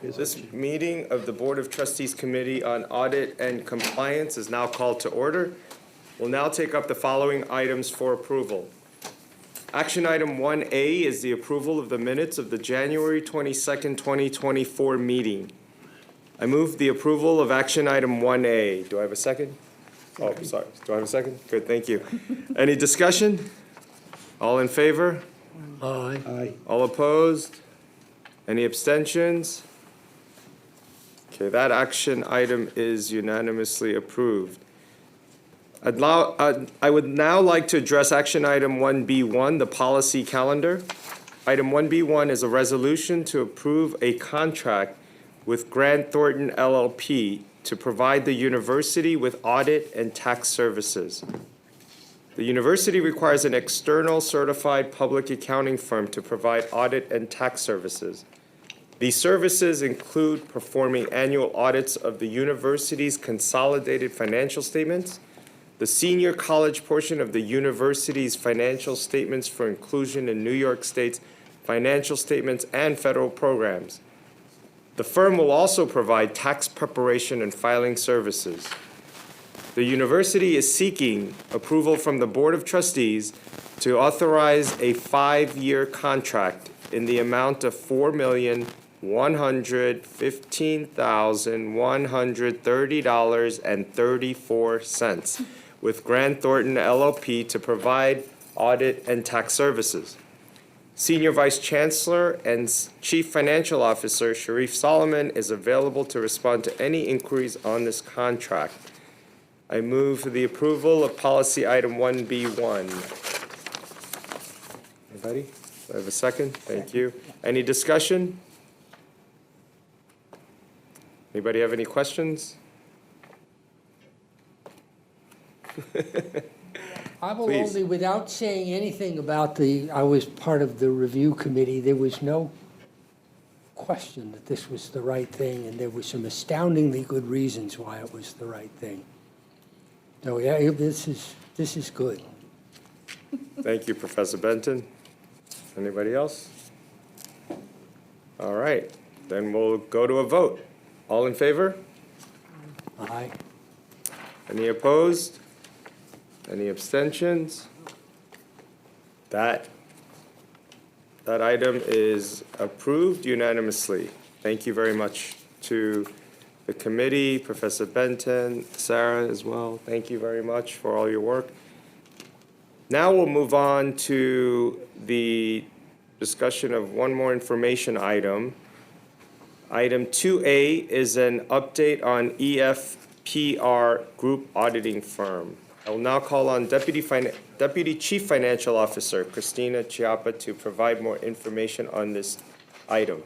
This meeting of the Board of Trustees Committee on Audit and Compliance is now called to order. We'll now take up the following items for approval. Action item 1A is the approval of the minutes of the January 22nd, 2024 meeting. I move the approval of action item 1A. Do I have a second? Oh, sorry. Do I have a second? Good, thank you. Any discussion? All in favor? Aye. Aye. All opposed? Any abstentions? Okay, that action item is unanimously approved. I would now like to address action item 1B1, the policy calendar. Item 1B1 is a resolution to approve a contract with Grant Thornton LLP to provide the university with audit and tax services. The university requires an external certified public accounting firm to provide audit and tax services. These services include performing annual audits of the university's consolidated financial statements, the senior college portion of the university's financial statements for inclusion in New York State's financial statements and federal programs. The firm will also provide tax preparation and filing services. The university is seeking approval from the Board of Trustees to authorize a 5-year contract in the amount of $4,115,130.34 with Grant Thornton LLP to provide audit and tax services. Senior Vice Chancellor and Chief Financial Officer Sharif Solomon is available to respond to any inquiries on this contract. I move for the approval of policy item 1B1. Anybody? Do I have a second? Thank you. Any discussion? Anybody have any questions? I will Please. only, without saying anything about I was part of the review committee, there was no question that this was the right thing, and there were some astoundingly good reasons why it was the right thing. So, yeah, this is good. Thank you, Professor Benton. Anybody else? All right, then we'll go to a vote. All in favor? Aye. Any opposed? Any abstentions? That item is approved unanimously. Thank you very much to the committee, Professor Benton, Sarah as well. Thank you very much for all your work. Now we'll move on to the discussion of one more information item. Item 2A is an update on EFPR Group Auditing Firm. I will now call on Deputy Chief Financial Officer Christina Chiappa to provide more information on this item.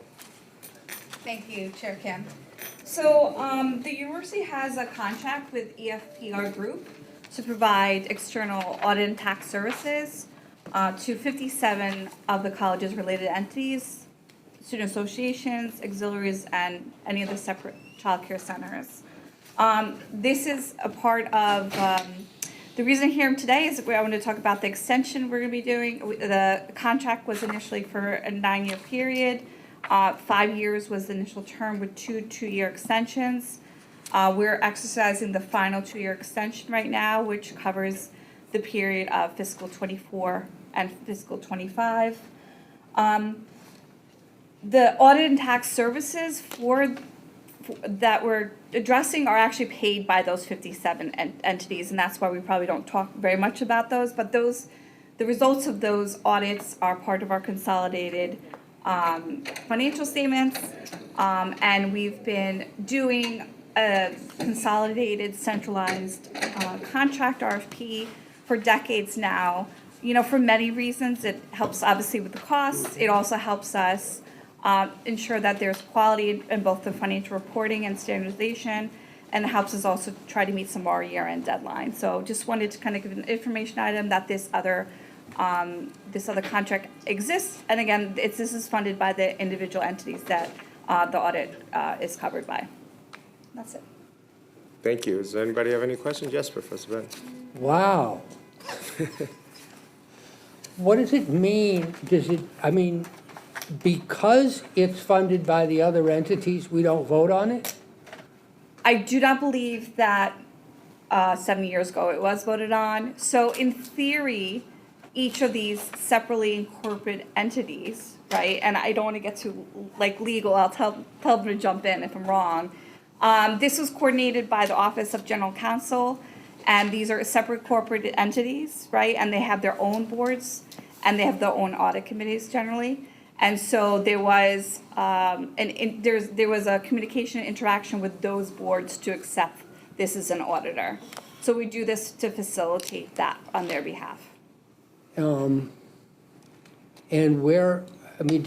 Thank you, Chair Kim. So the university has a contract with EFPR Group to provide external audit and tax services to 57 of the college's related entities, student associations, auxiliaries, and any of the separate child care centers. This is a part of the reason here today is I want to talk about the extension we're going to be doing. The contract was initially for a 9-year period. 5 years was the initial term with two-year extensions. We're exercising the final 2-year extension right now, which covers the period of fiscal 24 and fiscal 25. The audit and tax services that we're addressing are actually paid by those 57 entities, and that's why we probably don't talk very much about those. But the results of those audits are part of our consolidated financial statements, and we've been doing a consolidated, centralized contract RFP for decades now. You know, for many reasons. It helps obviously with the costs. It also helps us ensure that there's quality in both the financial reporting and standardization, and it helps us also try to meet some of our year-end deadlines. So just wanted to kind of give an information item that this other contract exists, and again, this is funded by the individual entities that the audit is covered by. That's it. Thank you. Does anybody have any questions? Yes, Professor Ben. Wow. What does it mean? because it's funded by the other entities, we don't vote on it? I do not believe that 7 years ago it was voted on. So in theory, each of these separately incorporated entities, right? And I don't want to get too like legal. I'll tell them to jump in if I'm wrong. This was coordinated by the Office of General Counsel, and these are separate corporate entities, right? And they have their own boards, and they have their own audit committees generally. And so there was there was a communication interaction with those boards to accept this as an auditor. So we do this to facilitate that on their behalf. And where, I mean,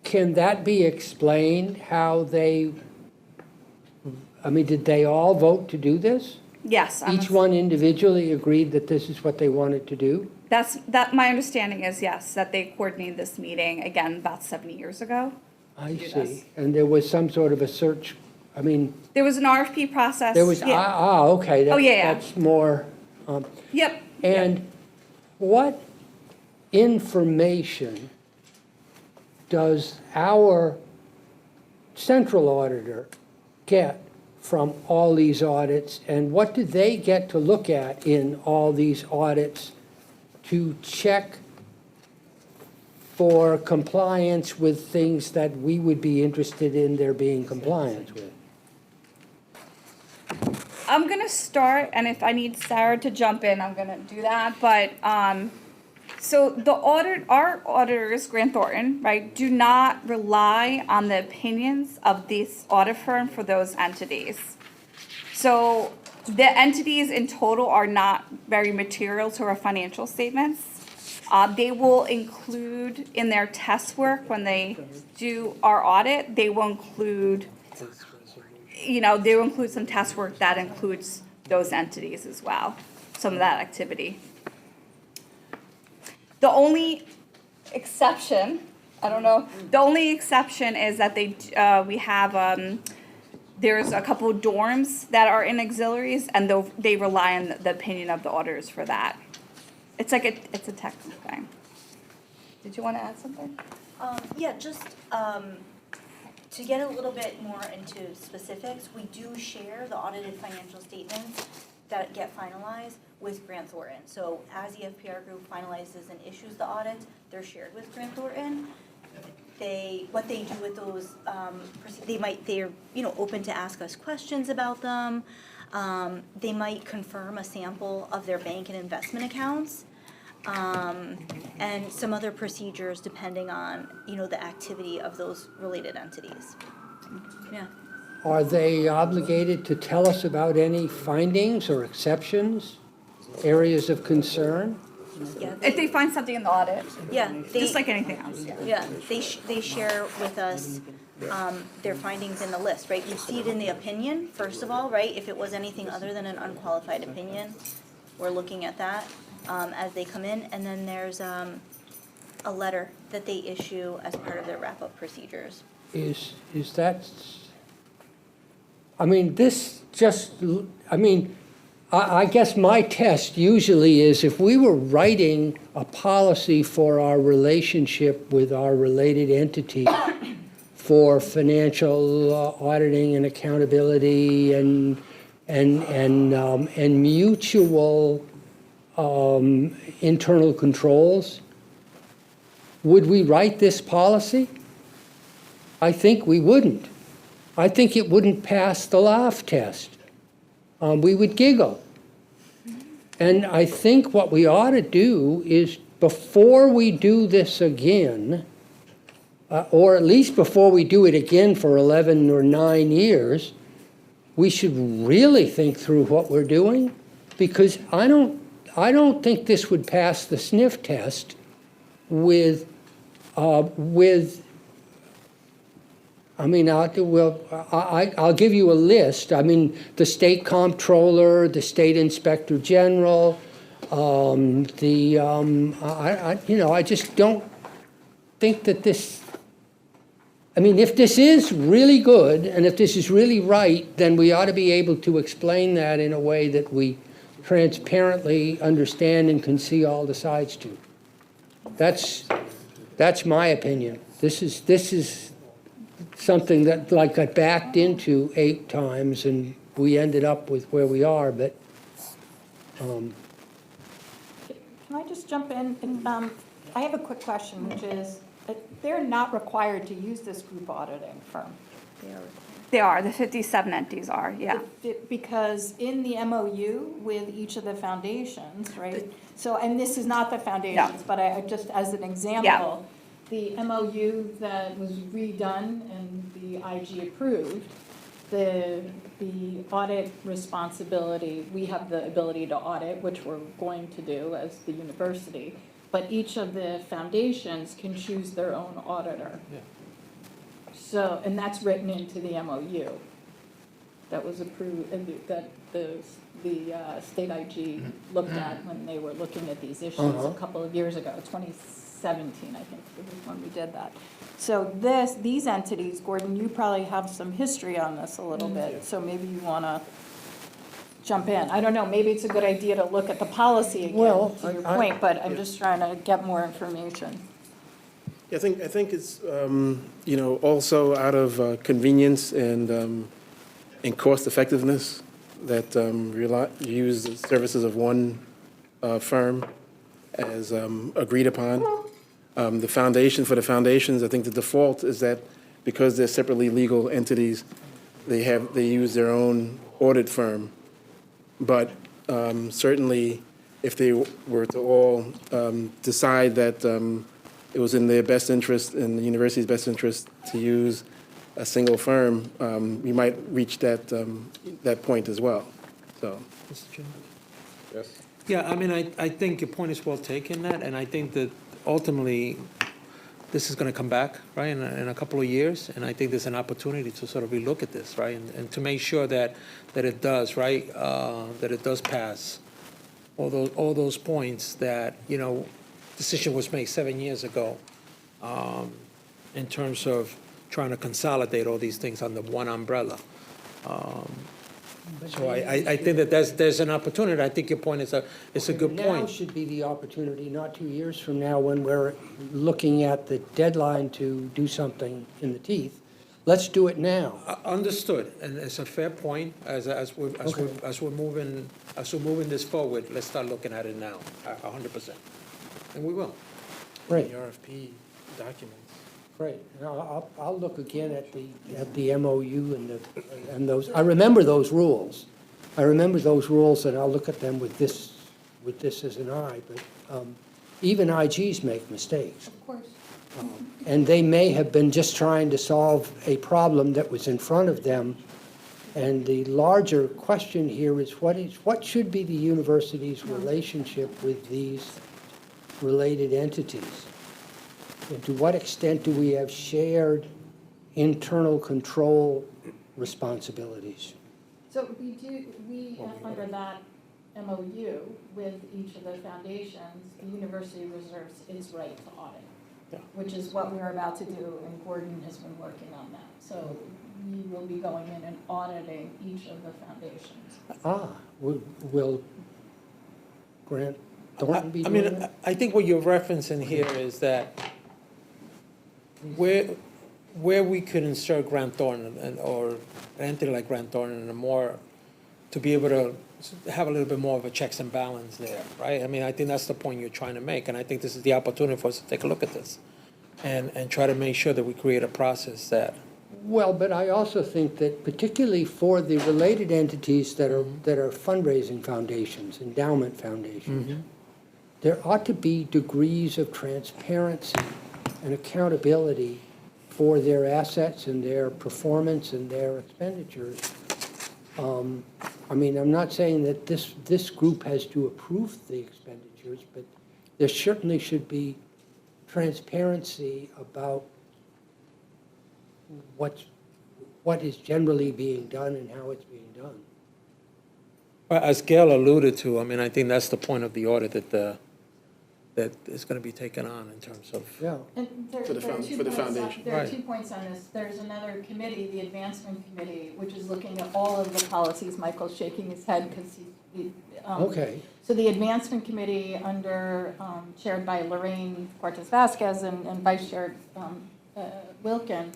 can that be explained how did they all vote to do this? Yes. Each one individually agreed that this is what they wanted to do? My understanding is, yes, that they coordinated this meeting, again, about 70 years ago. I Do see. this. And there was some sort of a search, I mean, There was an RFP process. there was, Yeah. okay. Oh, yeah. That's more, Yep. and what information does our central auditor get from all these audits? And what do they get to look at in all these audits to check for compliance with things that we would be interested in there being compliance with? I'm gonna start, and if I need Sarah to jump in, I'm gonna do that, but, so our auditors, Grant Thornton, right, do not rely on the opinions of this audit firm for those entities. So the entities in total are not very material to our financial statements. They will include in their test work, when they do our audit, they will include some test work that includes those entities as well, some of that activity. The only exception, the only exception is that we have, there's a couple of dorms that are in auxiliaries, and they rely on the opinion of the auditors for that. It's like it's a technical thing. Did you want to add something? Yeah, just to get a little bit more into specifics, we do share the audited financial statements that get finalized with Grant Thornton. So as the FPR group finalizes and issues the audits, they're shared with Grant Thornton. What they do with those, they're open to ask us questions about them. They might confirm a sample of their bank and investment accounts. And some other procedures depending on, the activity of those related entities. Yeah. Are they obligated to tell us about any findings or exceptions, areas of concern? Yeah. If they find something in the audit, Yeah. just like anything else. Yeah, they share with us their findings in the list, right? You see it in the opinion, first of all, right? If it was anything other than an unqualified opinion, we're looking at that as they come in. And then there's a letter that they issue as part of their wrap-up procedures. Is that, I mean, this just, I mean, I guess my test usually is if we were writing a policy for our relationship with our related entity for financial auditing and accountability and mutual internal controls, would we write this policy? I think we wouldn't. I think it wouldn't pass the laugh test. We would giggle. And I think what we ought to do is, before we do this again, or at least before we do it again for 11 or 9 years, we should really think through what we're doing, because I don't think this would pass the sniff test with I mean, I'll give you a list. I mean, the state comptroller, the state inspector general, I just don't think that this, I mean, if this is really good and if this is really right, then we ought to be able to explain that in a way that we transparently understand and can see all the sides to. That's my opinion. This is something that like got backed into 8 times and we ended up with where we are, but, Can I just jump in? And, I have a quick question, which is, they're not required to use this group auditing firm. They are, the 57 entities are, yeah. Because in the MOU with each of the foundations, right? So, and this is not the foundations, but I just, as an example, the MOU that was redone and the IG approved, the audit responsibility, we have the ability to audit, which we're going to do as the university, but each of the foundations can choose their own auditor. So, and that's written into the MOU that was approved, and that the state IG looked at when they were looking at these issues a couple of years ago, 2017, I think, was when we did that. So these entities, Gordon, you probably have some history on this a little bit, so maybe you want to jump in. I don't know, maybe it's a good idea to look at the policy again, Well, to your point, but I'm just trying to get more information. I think it's, also out of convenience and cost effectiveness that use the services of one firm as agreed upon. The foundation, for the foundations, I think the default is that because they're separately legal entities, they use their own audit firm. But certainly, if they were to all decide that it was in their best interest, in the university's best interest, to use a single firm, we might reach that point as well, so. Mr. Chairman? Yes. Yeah, I mean, I think your point is well taken, Nat, and I think that ultimately, this is going to come back, right, in a couple of years, and I think there's an opportunity to sort of relook at this, right, and to make sure that it does, right, that it does pass all those points that, decision was made 7 years ago in terms of trying to consolidate all these things under one umbrella. So I think that there's an opportunity. I think your point is a good now point. should be the opportunity, not 2 years from now, when we're looking at the deadline to do something in the teeth. Let's do it now. Understood, and it's a fair point. As we're moving this forward, let's start looking at it now, 100%, and we will. Great, The RFP documents. great. Now, I'll look again at the MOU and those, I remember those rules. And I'll look at them with this as an eye, but even IGs make mistakes. Of course. And they may have been just trying to solve a problem that was in front of them. And the larger question here is what should be the university's relationship with these related entities? And to what extent do we have shared internal control responsibilities? So under that MOU with each of the foundations, the university reserves its right to audit, which is what we're about to do, and Gordon has been working on that. So we will be going in and auditing each of the foundations. Will Grant Thornton be I doing mean, that? I think what you're referencing here is that where we could insert Grant Thornton or an entity like Grant Thornton and more to be able to have a little bit more of a checks and balance there, right? I mean, I think that's the point you're trying to make, and I think this is the opportunity for us to take a look at this and try to make sure that we create a process that. Well, but I also think that particularly for the related entities that are fundraising foundations, endowment foundations, there ought to be degrees of transparency and accountability for their assets and their performance and their expenditures. I mean, I'm not saying that this group has to approve the expenditures, but there certainly should be transparency about what is generally being done and how it's being done. Well, as Gail alluded to, I mean, I think that's the point of the audit that is going to be taken on in terms of. Yeah. And there For the are 2 for the points on- foundation. There are Right. 2 points on this. There's another committee, the advancement committee, which is looking at all of the policies. Michael's shaking his head because he's Okay. So the advancement committee under, chaired by Lorraine Cortez Vasquez and Vice Chair Wilkin,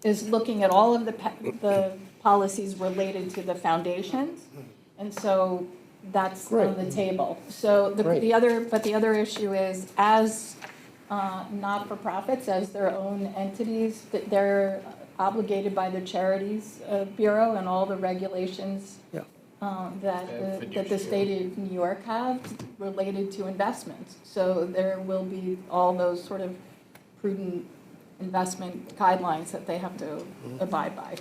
is looking at all of the policies related to the foundations. And so that's on the table. So Great. the other issue is, as not-for-profits, as their own entities, that they're obligated by the Charities Bureau and all the regulations Yeah. that the state of New York have related to investments. So there will be all those sort of prudent investment guidelines that they have to abide by.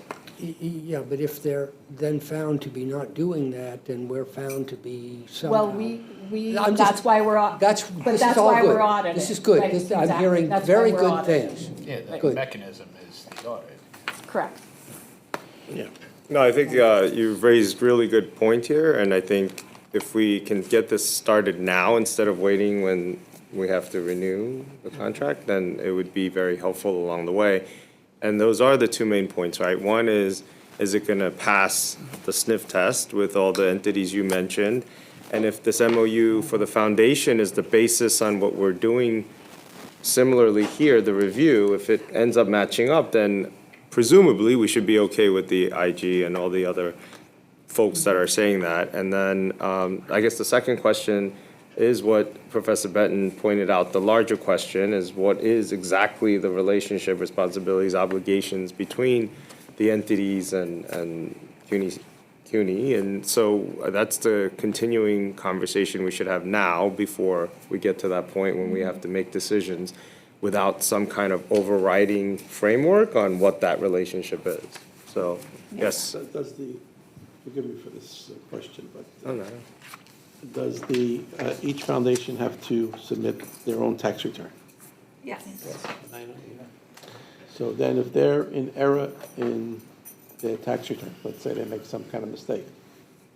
Yeah, but if they're then found to be not doing that, then we're found to be somehow. Well, we, I'm just- that's why we're, This but is that's all why good. we're auditing. This is good. Right, I'm exactly. hearing That's why very we're good auditing. things. Yeah, the Good. mechanism is the audit. Correct. Yeah. No, I think you've raised really good point here, and I think if we can get this started now instead of waiting when we have to renew the contract, then it would be very helpful along the way. And those are the two main points, right? One is it gonna pass the sniff test with all the entities you mentioned? And if this MOU for the foundation is the basis on what we're doing similarly here, the review, if it ends up matching up, then presumably we should be okay with the IG and all the other folks that are saying that. And then I guess the second question is what Professor Benton pointed out. The larger question is what is exactly the relationship, responsibilities, obligations between the entities and CUNY. And so that's the continuing conversation we should have now before we get to that point when we have to make decisions without some kind of overriding framework on what that relationship is. So, yes. Does the, forgive me for this question, but Oh, no. does the, each foundation have to submit their own tax return? Yes. So then if they're in error in their tax return, let's say they make some kind of mistake,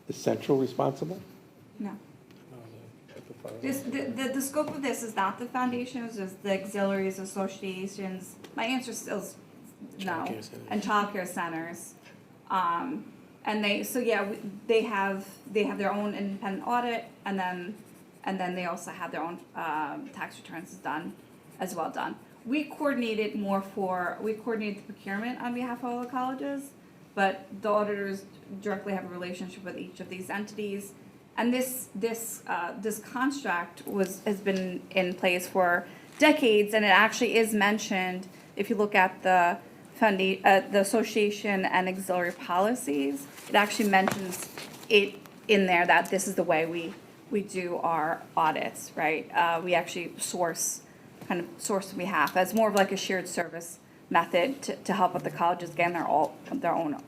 is Central responsible? No. The scope of this is not the foundations, it's the auxiliaries, associations. My answer still is no. Childcare centers. And childcare centers. And they have their own independent audit, and then they also have their own tax returns done, as well done. We coordinated the procurement on behalf of all the colleges, but the auditors directly have a relationship with each of these entities. And this construct has been in place for decades, and it actually is mentioned, if you look at the association and auxiliary policies, it actually mentions it in there that this is the way we do our audits, right? We actually source on behalf, as more of like a shared service method to help with the colleges getting their own,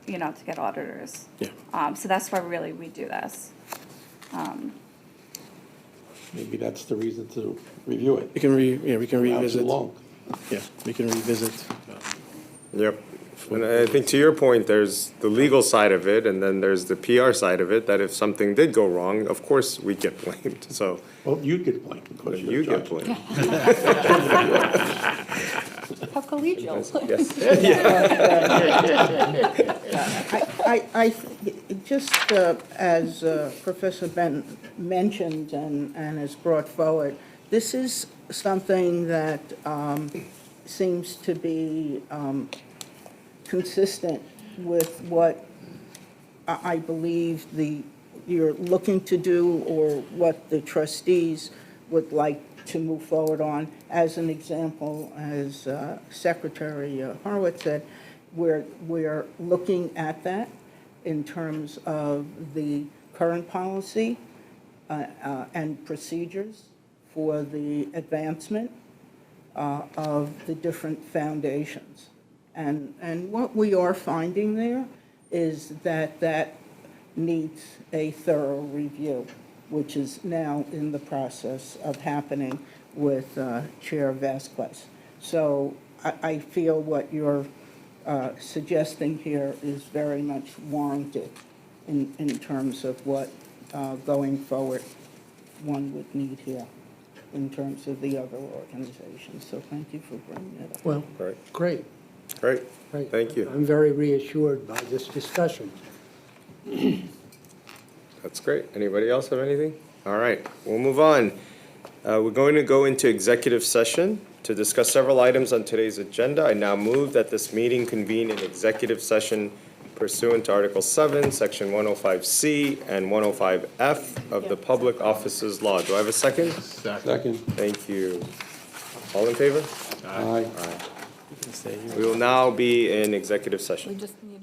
to get auditors. Yeah. So that's why really we do this. Maybe that's the reason to review it. We can Not too revisit. long. Yeah, we can revisit. Yep. And I think to your point, there's the legal side of it, and then there's the PR side of it, that if something did go wrong, of course, we get blamed, so Well, you'd get blamed because you're you in get charge. blamed. How collegial. Yes. I just as Professor Benton mentioned and has brought forward, this is something that seems to be consistent with what I believe you're looking to do, or what the trustees would like to move forward on. As an example, as Secretary Horowitz said, we're looking at that in terms of the current policy and procedures for the advancement of the different foundations. And what we are finding there is that needs a thorough review, which is now in the process of happening with Chair Vasquez. So I feel what you're suggesting here is very much warranted in terms of what going forward one would need here in terms of the other organizations. So thank you for bringing that up. Well, Right. great. Great. Great. Thank you. I'm very reassured by this discussion. That's great. Anybody else have anything? All right, we'll move on. We're going to go into executive session to discuss several items on today's agenda. I now move that this meeting convene in executive session pursuant to Article 7, Section 105C and 105F of the Public Officers Law. Do I have a second? Second. Thank you. All in favor? Aye. We will now be in executive session. We just need